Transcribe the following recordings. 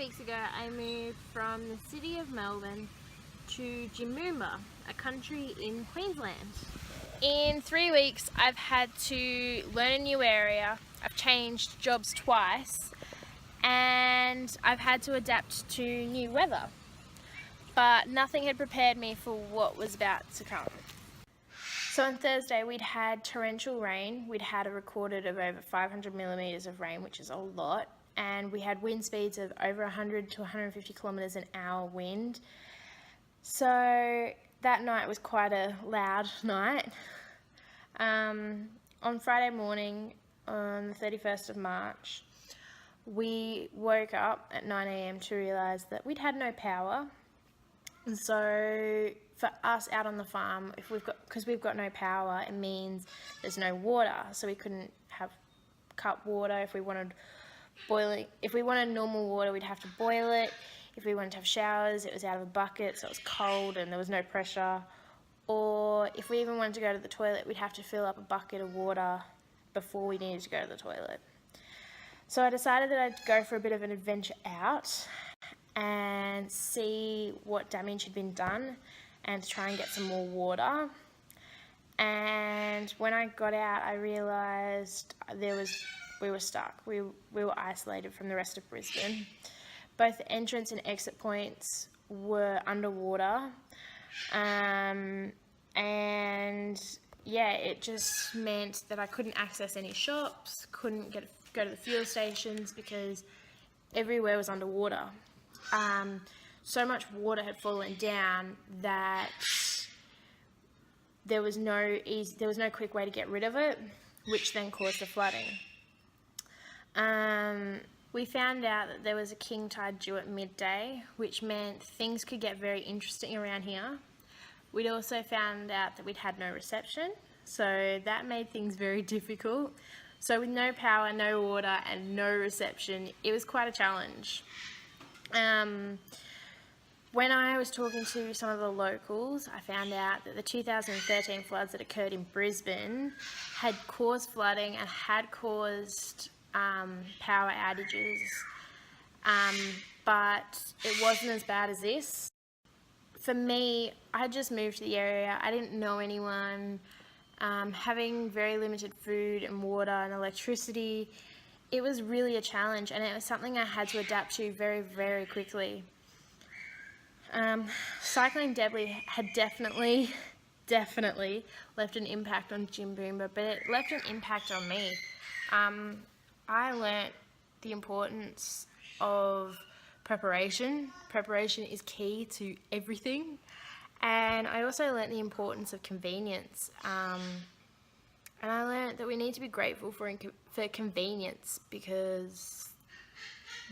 weeks ago, I moved from the city of Melbourne to Jimboomba, a country in Queensland. In 3 weeks, I've had to learn a new area, I've changed jobs twice, and I've had to adapt to new weather. But nothing had prepared me for what was about to come. So on Thursday, we'd had torrential rain. We'd had a recorded of over 500 millimetres of rain, which is a lot. And we had wind speeds of over 100 to 150 kilometres an hour wind. So that night was quite a loud night. On Friday morning, on the 31st of March, we woke up at 9 AM to realise that we'd had no power. And so for us out on the farm, because we've got no power, it means there's no water. So we couldn't have cup water. If we wanted normal water, we'd have to boil it. If we wanted to have showers, it was out of a bucket, so it was cold and there was no pressure. Or if we even wanted to go to the toilet, we'd have to fill up a bucket of water before we needed to go to the toilet. So I decided that I'd go for a bit of an adventure out and see what damage had been done and to try and get some more water. And when I got out, I realised we were stuck. We were isolated from the rest of Brisbane. Both the entrance and exit points were underwater. And yeah, it just meant that I couldn't access any shops, couldn't go to the fuel stations because everywhere was underwater. So much water had fallen down that there was no quick way to get rid of it, which then caused the flooding. We found out that there was a king tide due at midday, which meant things could get very interesting around here. We'd also found out that we'd had no reception, so that made things very difficult. So with no power, no water, and no reception, it was quite a challenge. When I was talking to some of the locals, I found out that the 2013 floods that occurred in Brisbane had caused flooding and had caused power outages, but it wasn't as bad as this. For me, I just moved to the area. I didn't know anyone. Having very limited food and water and electricity, it was really a challenge, and it was something I had to adapt to very, very quickly. Cyclone Debbie had definitely left an impact on Jimboomba, but it left an impact on me. I learnt the importance of preparation. Preparation is key to everything. And I also learnt the importance of convenience. And I learnt that we need to be grateful for convenience, because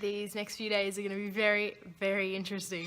these next few days are going to be very, very interesting.